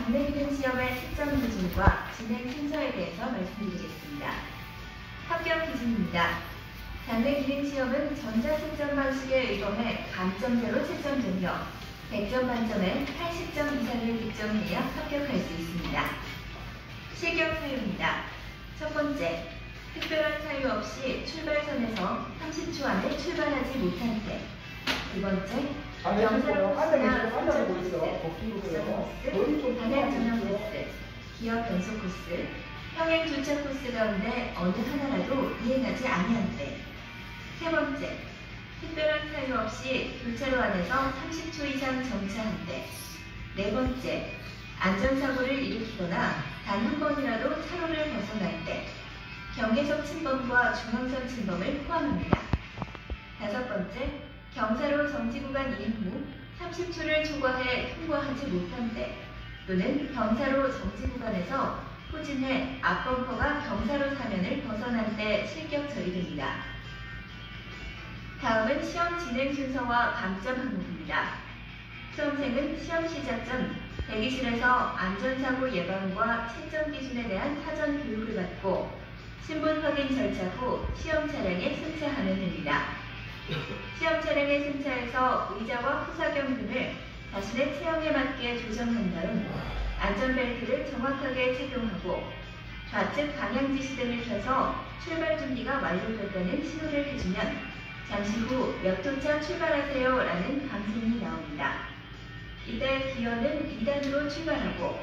장례기능 시험의 채점 기준과 진행 순서에 대해서 말씀드리겠습니다. 합격 기준입니다. 장례기능 시험은 전자채점 방식에 의거해 감점제로 채점되며 100점 만점에 80점 이상을 득점해야 합격할 수 있습니다. 실격 사유입니다. 첫 번째, 특별한 사유 없이 출발선에서 30초 안에 출발하지 못한 때. 두 번째, 경사로 코스나 선전 코스, 반환 전환 코스, 기업 변속 코스, 평행 주차 코스 가운데 어느 하나라도 이행하지 아니한 때. 세 번째, 특별한 사유 없이 교차로 안에서 30초 이상 정차한 때. 네 번째, 안전사고를 일으키거나 단 한 번이라도 차로를 벗어날 때. 경계석 침범과 중앙선 침범을 포함합니다. 다섯 번째, 경사로 정지구간 이행 후 30초를 초과해 통과하지 못한 때 또는 경사로 정지구간에서 후진해 앞범퍼가 경사로 사면을 벗어난 때 실격 처리됩니다. 다음은 시험 진행 순서와 감점 항목입니다. 수험생은 시험 시작 전 대기실에서 안전사고 예방과 채점 기준에 대한 사전 교육을 받고 신분 확인 절차 후 시험 차량에 승차하면 됩니다. 시험 차량에 승차해서 의자와 후사경 등을 자신의 체형에 맞게 조정한 다음 안전벨트를 정확하게 착용하고 좌측 방향지시 등을 켜서 출발 준비가 완료됐다는 신호를 해주면 잠시 후 몇 호차 출발하세요 라는 방송이 나옵니다. 이때 기어는 2단으로 출발하고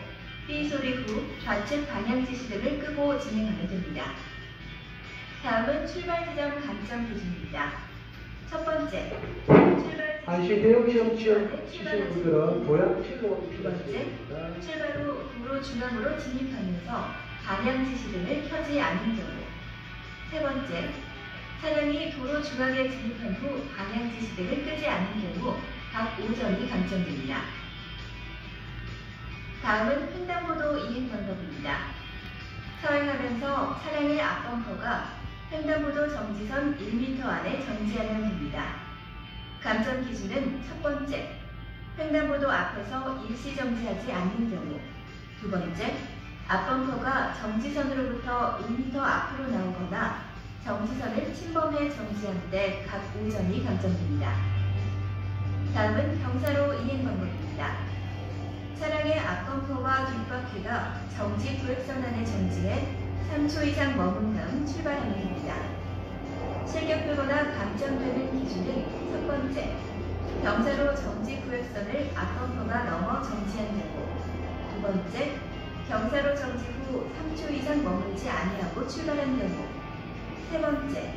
삐 소리 후 좌측 방향지시 등을 끄고 진행하면 됩니다. 다음은 출발 지점 감점 기준입니다. 첫 번째, 안시 대형 시험 치시는 분들은 도약 취소. 두 번째, 출발 후 도로 중앙으로 진입하면서 방향 지시 등을 켜지 않은 경우. 세 번째, 차량이 도로 중앙에 진입한 후 방향 지시 등을 끄지 않은 경우 각 5점이 감점됩니다. 다음은 횡단보도 이행 방법입니다. 서행하면서 차량의 앞범퍼가 횡단보도 정지선 1m 안에 정지하면 됩니다. 감점 기준은 첫 번째, 횡단보도 앞에서 일시 정지하지 않는 경우. 두 번째, 앞범퍼가 정지선으로부터 1m 앞으로 나오거나 정지선을 침범해 정지한 때 각 5점이 감점됩니다. 다음은 경사로 이행 방법입니다. 차량의 앞범퍼와 뒷바퀴가 정지 구획선 안에 정지해 3초 이상 머문 다음 출발하면 됩니다. 실격되거나 감점되는 기준은 첫 번째, 경사로 정지 구획선을 앞범퍼가 넘어 정지한 경우. 두 번째, 경사로 정지 후 3초 이상 머물지 아니하고 출발한 경우. 세 번째,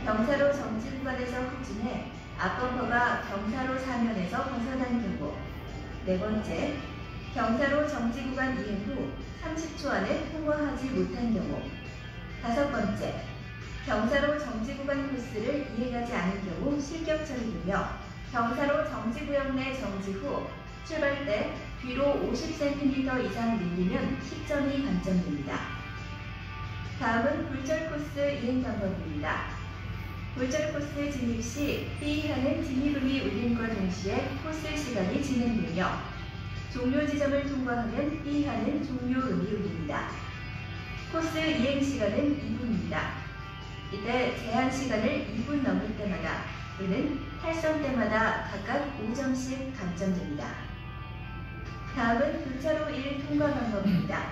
경사로 정지 구간에서 후진해 앞범퍼가 경사로 사면에서 벗어난 경우. 네 번째, 경사로 정지 구간 이행 후 30초 안에 통과하지 못한 경우. 다섯 번째, 경사로 정지 구간 코스를 이행하지 않은 경우 실격 처리되며 경사로 정지 구역 내 정지 후 출발 때 뒤로 50cm 이상 밀리면 10점이 감점됩니다. 다음은 굴절 코스 이행 방법입니다. 굴절 코스 진입 시 B하는 진입음이 울림과 동시에 코스 시간이 진행되며 종료 지점을 통과하면 B하는 종료음이 울립니다. 코스 이행 시간은 2분입니다. 이때 제한 시간을 2분 넘을 때마다 또는 탈선 때마다 각각 5점씩 감점됩니다. 다음은 교차로 1 통과 방법입니다.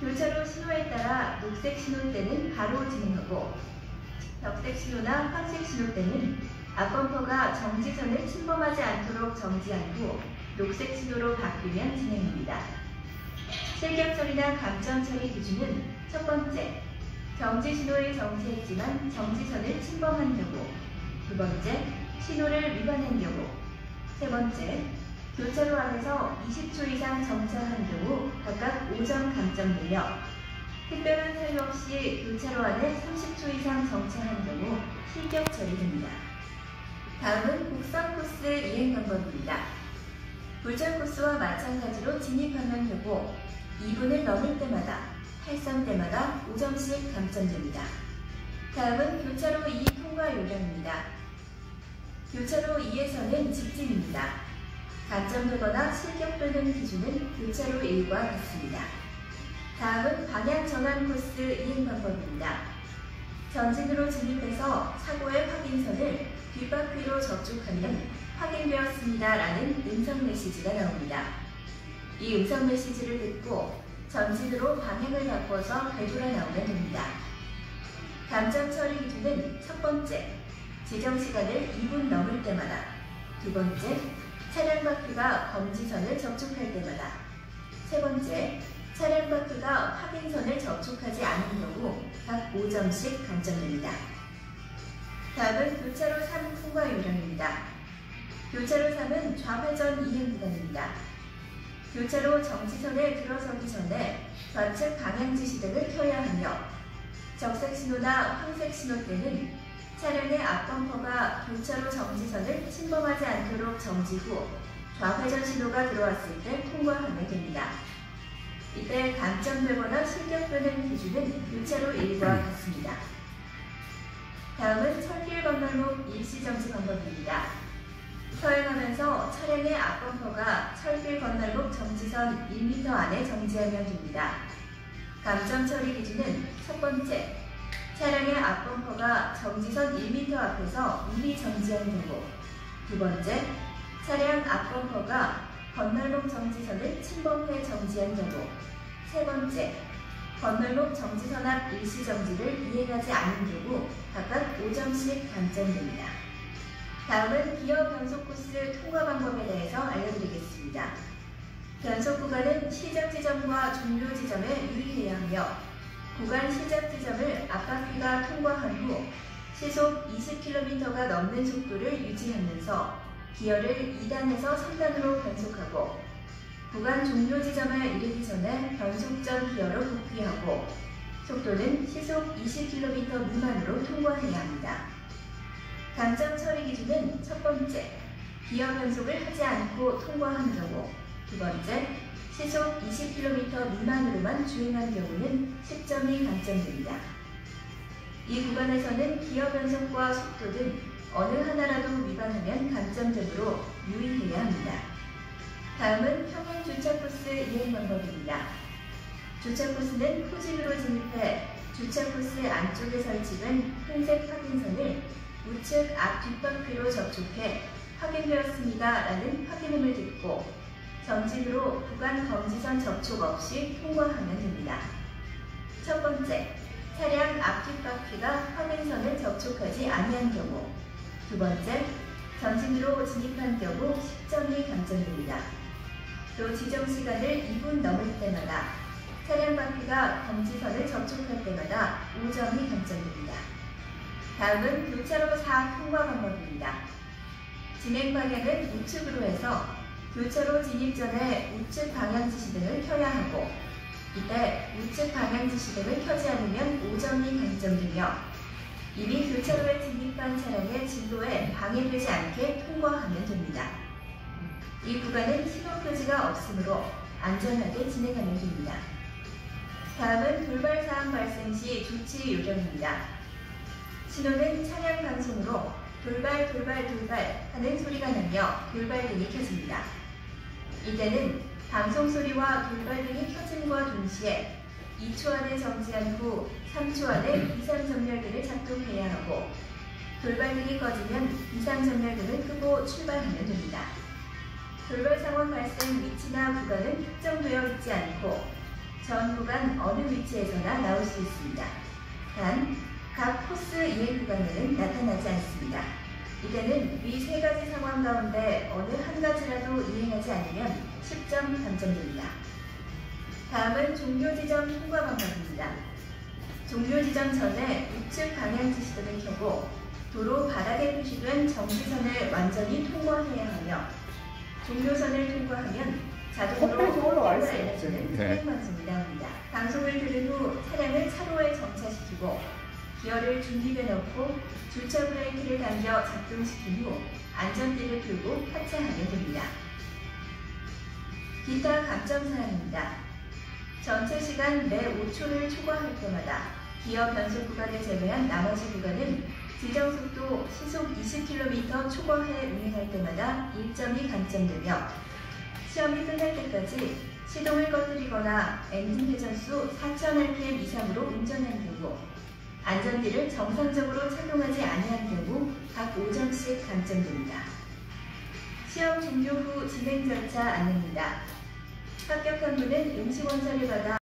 교차로 신호에 따라 녹색 신호 때는 바로 진행하고 벽색 신호나 황색 신호 때는 앞범퍼가 정지선을 침범하지 않도록 정지한 후 녹색 신호로 바뀌면 진행합니다. 실격 처리나 감점 처리 기준은 첫 번째, 정지 신호를 정지했지만 정지선을 침범한 경우. 두 번째, 신호를 위반한 경우. 세 번째, 교차로 안에서 20초 이상 정차한 경우 각각 5점 감점되며 특별한 사유 없이 교차로 안에 30초 이상 정차한 경우 실격 처리됩니다. 다음은 곡선 코스 이행 방법입니다. 굴절 코스와 마찬가지로 진입하는 경우 2분을 넘을 때마다 탈선 때마다 5점씩 감점됩니다. 다음은 교차로 2 통과 요령입니다. 교차로 2에서는 직진입니다. 감점되거나 실격되는 기준은 교차로 1과 같습니다. 다음은 방향 전환 코스 이행 방법입니다. 전진으로 진입해서 사고의 확인선을 뒷바퀴로 접촉하면 확인되었습니다 라는 음성 메시지가 나옵니다. 이 음성 메시지를 듣고 전진으로 방향을 바꿔서 되돌아 나오면 됩니다. 감점 처리 기준은 첫 번째, 지정 시간을 2분 넘을 때마다, 두 번째, 차량 바퀴가 검지선을 접촉할 때마다, 세 번째, 차량 바퀴가 확인선을 접촉하지 않은 경우 각 5점씩 감점됩니다. 다음은 교차로 3 통과 요령입니다. 교차로 3은 좌회전 이행 구간입니다. 교차로 정지선에 들어서기 전에 좌측 방향 지시등을 켜야 하며 적색 신호나 황색 신호 때는 차량의 앞범퍼가 교차로 정지선을 침범하지 않도록 정지 후 좌회전 신호가 들어왔을 때 통과하면 됩니다. 이때 감점되거나 실격되는 기준은 교차로 1과 같습니다. 다음은 철길 건널목 일시정지 방법입니다. 서행하면서 차량의 앞범퍼가 철길 건널목 정지선 1m 안에 정지하면 됩니다. 감점 처리 기준은 첫 번째, 차량의 앞범퍼가 정지선 1m 앞에서 이미 정지한 경우, 두 번째, 차량 앞범퍼가 건널목 정지선을 침범해 정지한 경우, 세 번째, 건널목 정지선 앞 일시정지를 이행하지 않은 경우 각각 5점씩 감점됩니다. 다음은 기어 변속 코스 통과 방법에 대해서 알려드리겠습니다. 변속 구간은 시작 지점과 종료 지점에 유의해야 하며 구간 시작 지점을 앞바퀴가 통과한 후 시속 20km가 넘는 속도를 유지하면서 기어를 2단에서 3단으로 변속하고 구간 종료 지점에 이르기 전에 변속 전 기어로 복귀하고 속도는 시속 20km 미만으로 통과해야 합니다. 감점 처리 기준은 첫 번째, 기어 변속을 하지 않고 통과한 경우, 두 번째, 시속 20km 미만으로만 주행한 경우는 10점이 감점됩니다. 이 구간에서는 기어 변속과 속도 등 어느 하나라도 위반하면 감점되므로 유의해야 합니다. 다음은 평행 주차 코스 이행 방법입니다. 주차 코스는 후진으로 진입해 주차 코스 안쪽에 설치된 흰색 확인선을 우측 앞 뒷바퀴로 접촉해 확인되었습니다 라는 확인음을 듣고 정진으로 구간 검지선 접촉 없이 통과하면 됩니다. 첫 번째, 차량 앞 뒷바퀴가 확인선을 접촉하지 아니한 경우, 두 번째, 전진으로 진입한 경우 10점이 감점됩니다. 또 지정 시간을 2분 넘을 때마다 차량 바퀴가 검지선을 접촉할 때마다 5점이 감점됩니다. 다음은 교차로 4 통과 방법입니다. 진행 방향은 우측으로 해서 교차로 진입 전에 우측 방향 지시등을 켜야 하고 이때 우측 방향 지시등을 켜지 않으면 5점이 감점되며 이미 교차로에 진입한 차량의 진로에 방해되지 않게 통과하면 됩니다. 이 구간은 신호 표지가 없으므로 안전하게 진행하면 됩니다. 다음은 돌발 사항 발생 시 조치 요령입니다. 신호는 차량 방송으로 돌발 돌발 돌발 하는 소리가 나며 돌발등이 켜집니다. 이때는 방송 소리와 돌발등이 켜짐과 동시에 2초 안에 정지한 후 3초 안에 비상전멸등을 작동해야 하고 돌발등이 꺼지면 비상전멸등을 끄고 출발하면 됩니다. 돌발 상황 발생 위치나 구간은 특정되어 있지 않고 전 구간 어느 위치에서나 나올 수 있습니다. 단, 각 코스 이행 구간에는 나타나지 않습니다. 이때는 위 세 가지 상황 가운데 어느 한 가지라도 이행하지 않으면 10점 감점됩니다. 다음은 종료 지점 통과 방법입니다. 종료 지점 전에 우측 방향 지시등을 켜고 도로 바닥에 표시된 정지선을 완전히 통과해야 하며 종료선을 통과하면 자동으로 알려주는 차량 방송이 나옵니다. 방송을 들은 후 차량을 차로에 정차시키고 기어를 중립에 넣고 주차 브레이크를 당겨 작동시킨 후 안전띠를 풀고 하차하면 됩니다. 기타 감점사항입니다. 전체 시간 매 5초를 초과할 때마다 기어 변속 구간을 제외한 나머지 구간은 지정속도 시속 20km 초과해 운행할 때마다 1점이 감점되며 시험이 끝날 때까지 시동을 꺼뜨리거나 엔진 회전수 4000rpm 이상으로 운전한 경우, 안전띠를 정상적으로 착용하지 아니한 경우 각 5점씩 감점됩니다. 시험 종료 후 진행 절차 안내입니다. 합격한 분은 응시원서를 받아